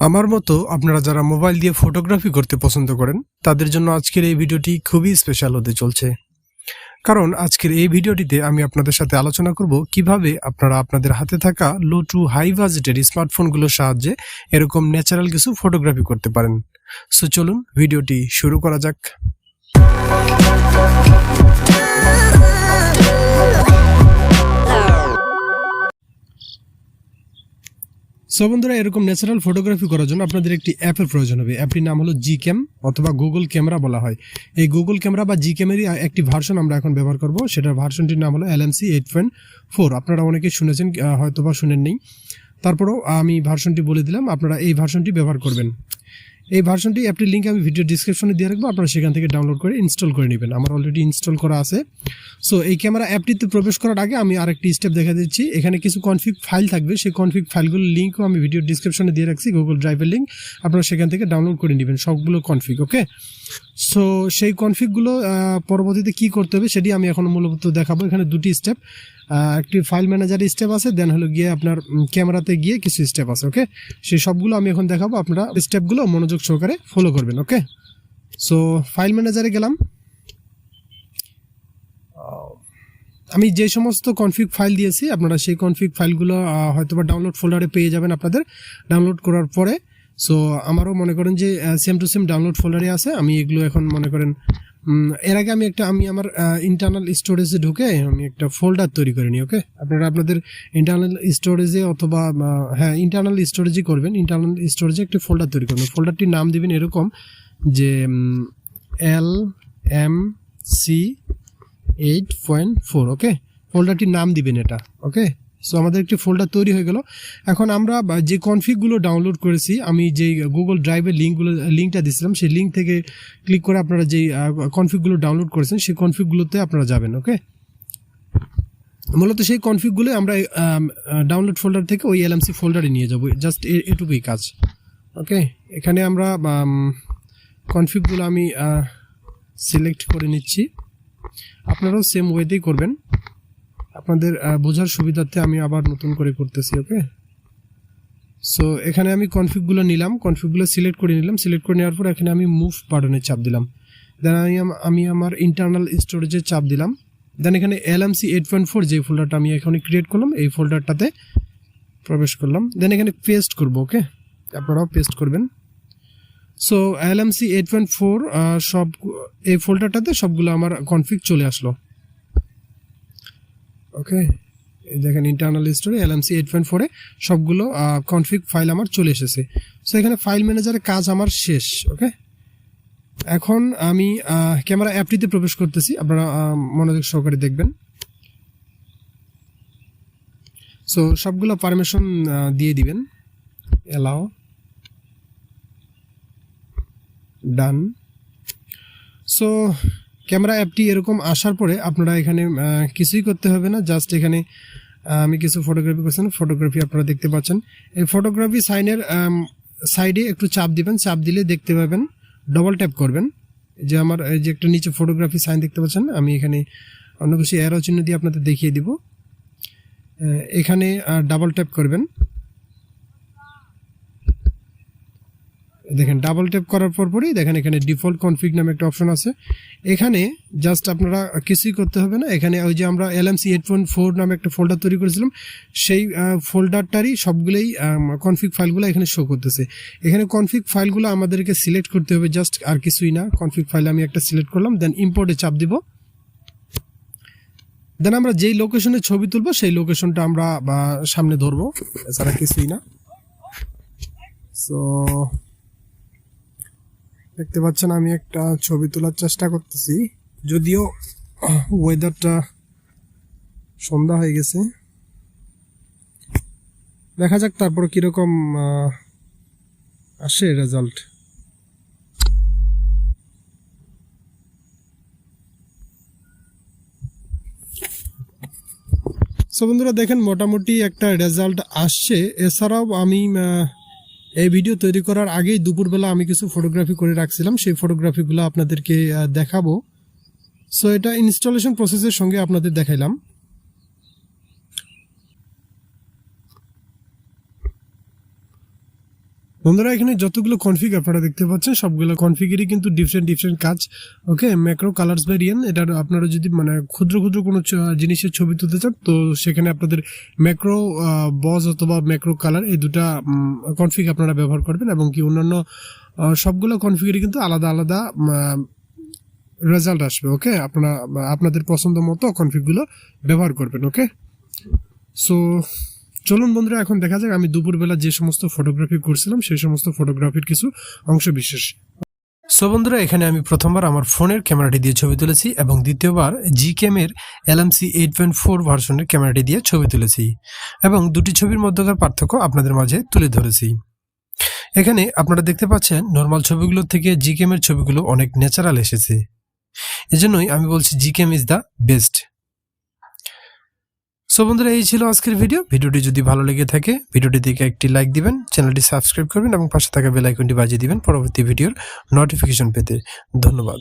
আমার মতো আপনারা যারা মোবাইল দিয়ে ফটোগ্রাফি করতে পছন্দ করেন তাদের জন্য আজকের এই ভিডিওটি খুবই স্পেশাল হতে চলছে। কারণ আজকের এই ভিডিওটিতে আমি আপনাদের সাথে আলোচনা করব কিভাবে আপনারা আপনাদের হাতে থাকা লো টু হাই বাজেটের স্মার্টফোনগুলোর সাহায্যে এরকম ন্যাচারাল কিছু ফটোগ্রাফি করতে পারেন। সো চলুন ভিডিওটি শুরু করা যাক। সো বন্ধুরা, এরকম ন্যাচারাল ফটোগ্রাফি করার জন্য আপনাদের একটি অ্যাপের প্রয়োজন হবে। অ্যাপটির নাম হলো Gcam অথবা গুগল ক্যামেরা বলা হয়। এই গুগল ক্যামেরা বা Gcam-এরই একটি ভার্সন আমরা এখন ব্যবহার করব। সেটার ভার্সনটির নাম হলো LMC8.4। আপনারা অনেকেই শুনেছেন, হয়তোবা শুনেননি। তারপরেও আমি ভার্সনটি বলে দিলাম, আপনারা এই ভার্সনটি ব্যবহার করবেন। এই ভার্সনটি অ্যাপটির লিঙ্ক আমি ভিডিও ডিসক্রিপশনে দিয়ে রাখবো, আপনারা সেখান থেকে ডাউনলোড করে ইনস্টল করে নেবেন। আমার অলরেডি ইনস্টল করা আছে। সো এই ক্যামেরা অ্যাপটিতে প্রবেশ করার আগে আমি আরেকটি স্টেপ দেখা দিচ্ছি। এখানে কিছু কনফিগ ফাইল থাকবে, সেই কনফিগ ফাইলগুলোর লিঙ্কও আমি ভিডিও ডিসক্রিপশনে দিয়ে রাখছি, গুগল ড্রাইভের লিঙ্ক। আপনারা সেখান থেকে ডাউনলোড করে নেবেন সবগুলো কনফিগ। ওকে, সো সেই কনফিগগুলো পরবর্তীতে কী করতে হবে সেটি আমি এখন মূলত দেখাবো। এখানে দুটি স্টেপ, একটি ফাইল ম্যানেজারের স্টেপ আছে, দেন হলো গিয়ে আপনার ক্যামেরাতে গিয়ে কিছু স্টেপ আছে। ওকে, সেই সবগুলো আমি এখন দেখাবো, আপনারা স্টেপগুলো মনোযোগ সহকারে ফলো করবেন। ওকে, সো ফাইল ম্যানেজারে গেলাম। আমি যে সমস্ত কনফিগ ফাইল দিয়েছি আপনারা সেই কনফিগ ফাইলগুলো হয়তোবা ডাউনলোড ফোল্ডারে পেয়ে যাবেন আপনাদের ডাউনলোড করার পরে। সো আমারও মনে করেন যে সেম টু সেম ডাউনলোড ফোল্ডারে আছে। আমি এগুলো এখন মনে করেন এর আগে আমি আমার ইন্টারনাল স্টোরেজে ঢুকে আমি একটা ফোল্ডার তৈরি করে নিই। ওকে, আপনারা আপনাদের ইন্টারনাল স্টোরেজে অথবা ইন্টারনাল স্টোরেজই করবেন। ইন্টারনাল স্টোরেজে একটি ফোল্ডার তৈরি করবেন। ফোল্ডারটির নাম দিবেন এরকম যে LMC8.4। ওকে, ফোল্ডারটির নাম দিবেন এটা। ওকে, সো আমাদের একটি ফোল্ডার তৈরি হয়ে গেল। এখন আমরা যে কনফিগগুলো ডাউনলোড করেছি, আমি যেই গুগল ড্রাইভের লিঙ্কটা দিয়েছিলাম, সেই লিঙ্ক থেকে ক্লিক করে আপনারা যেই কনফিগগুলো ডাউনলোড করেছেন সেই কনফিগগুলোতে আপনারা যাবেন। ওকে, মূলত সেই কনফিগগুলো আমরা ডাউনলোড ফোল্ডার থেকে ওই LMC ফোল্ডারে নিয়ে যাব, জাস্ট এটুকুই কাজ। ওকে, এখানে আমরা কনফিগগুলো আমি সিলেক্ট করে নিচ্ছি। আপনারাও সেম ওয়েতেই করবেন, আপনাদের বোঝার সুবিধার্থে আমি আবার নতুন করে করতেছি। ওকে, সো এখানে আমি কনফিগগুলো নিলাম, কনফিগগুলো সিলেক্ট করে নিলাম। সিলেক্ট করে নেওয়ার পর এখানে আমি মুভ বাটনে চাপ দিলাম। দেন আমি আমার ইন্টারনাল স্টোরেজে চাপ দিলাম। দেন এখানে LMC8.4 যে ফোল্ডারটা আমি এখানে ক্রিয়েট করলাম এই ফোল্ডারটাতে প্রবেশ করলাম। দেন এখানে পেস্ট করব। ওকে, আপনারাও পেস্ট করবেন। সো LMC8.4 সব এই ফোল্ডারটাতে সবগুলো আমার কনফিগ চলে আসলো। ওকে, দেখেন ইন্টারনাল স্টোরে LMC8.4 সবগুলো কনফিগ ফাইল আমার চলে এসেছে। সো এখানে ফাইল ম্যানেজারের কাজ আমার শেষ। ওকে, এখন আমি ক্যামেরা অ্যাপটিতে প্রবেশ করতেছি, আপনারা মনোযোগ সহকারে দেখবেন। সো সবগুলো পারমিশন দিয়ে দিবেন, অ্যালাও, ডান। সো ক্যামেরা অ্যাপটি এরকম আসার পরে আপনারা এখানে কিছুই করতে হবে না, জাস্ট এখানে আমি কিছু ফটোগ্রাফি করছেন, ফটোগ্রাফি আপনারা দেখতে পাচ্ছেন। এই ফটোগ্রাফি সাইনের সাইডে একটু চাপ দিবেন, চাপ দিলে দেখতে পাবেন, ডবল ট্যাপ করবেন। যে আমার এই যে একটা নিচে ফটোগ্রাফি সাইন দেখতে পাচ্ছেন, আমি এখানে অন্য কিছু অ্যারো চিহ্ন দিয়ে আপনাদের দেখিয়ে দিব। এখানে ডাবল ট্যাপ করবেন। দেখেন ডাবল ট্যাপ করার পরই দেখেন এখানে ডিফল্ট কনফিগ নামে একটা অপশন আছে। এখানে জাস্ট আপনারা কিছুই করতে হবে না। এখানে ওই যে আমরা LMC8.4 নামে একটা ফোল্ডার তৈরি করেছিলাম, সেই ফোল্ডারটারই সবগুলোই কনফিগ ফাইলগুলো এখানে শো করতেছে। এখানে কনফিগ ফাইলগুলো আমাদেরকে সিলেক্ট করতে হবে, জাস্ট আর কিছুই না। কনফিগ ফাইল আমি একটা সিলেক্ট করলাম, দেন ইম্পোর্টে চাপ দিব। দেন আমরা যেই লোকেশনে ছবি তুলবো সেই লোকেশনটা আমরা সামনে ধরবো, এছাড়া কিছুই না। সো দেখতে পাচ্ছেন আমি একটা ছবি তোলার চেষ্টা করতেছি, যদিও ওয়েদারটা সন্ধ্যা হয়ে গেছে। দেখা যাক তারপর কিরকম আসে রেজাল্ট। সো বন্ধুরা দেখেন মোটামুটি একটা রেজাল্ট আসছে। এছাড়াও আমি এই ভিডিও তৈরি করার আগেই দুপুরবেলা আমি কিছু ফটোগ্রাফি করে রাখছিলাম, সেই ফটোগ্রাফিগুলো আপনাদেরকে দেখাবো। সো এটা ইনস্টলেশন প্রসেসের সঙ্গে আপনাদের দেখাইলাম। বন্ধুরা এখানে যতগুলো কনফিগ আপনারা দেখতে পাচ্ছেন সবগুলো কনফিগেরই কিন্তু ডিফারেন্ট কাজ। ওকে, ম্যাক্রো কালার্স ভেরিয়েন্ট, এটা আপনারা যদি মানে ক্ষুদ্র কোনো জিনিসের ছবি তুলতে চান তো সেখানে আপনাদের ম্যাক্রো বজ অথবা ম্যাক্রো কালার এই দুটা কনফিগ আপনারা ব্যবহার করবেন, এবং কি অন্যান্য সবগুলো কনফিগারই কিন্তু আলাদা রেজাল্ট আসবে। ওকে, আপনারা আপনাদের পছন্দ মতো কনফিগগুলো ব্যবহার করবেন। ওকে, সো চলুন বন্ধুরা এখন দেখা যাক আমি দুপুরবেলা যে সমস্ত ফটোগ্রাফি করছিলাম সেই সমস্ত ফটোগ্রাফির কিছু অংশ বিশেষ। সো বন্ধুরা এখানে আমি প্রথমবার আমার ফোনের ক্যামেরাটি দিয়ে ছবি তুলেছি এবং দ্বিতীয়বার Gcam এর LMC 8.4 ভার্সনের ক্যামেরাটি দিয়ে ছবি তুলেছি এবং দুটি ছবির মধ্যকার পার্থক্য আপনাদের মাঝে তুলে ধরেছি। এখানে আপনারা দেখতে পাচ্ছেন নর্মাল ছবিগুলো থেকে Gcam এর ছবিগুলো অনেক ন্যাচারাল এসেছে, এজন্যই আমি বলছি Gcam is the best. So বন্ধুরা এই ছিল আজকের ভিডিওটি যদি ভালো লেগে থাকে ভিডিওটিতে একটি লাইক দিবেন, চ্যানেলটি সাবস্ক্রাইব করবেন এবং পাশে থাকা বেল আইকনটি বাজিয়ে দিবেন পরবর্তী ভিডিওর নোটিফিকেশন পেতে। ধন্যবাদ।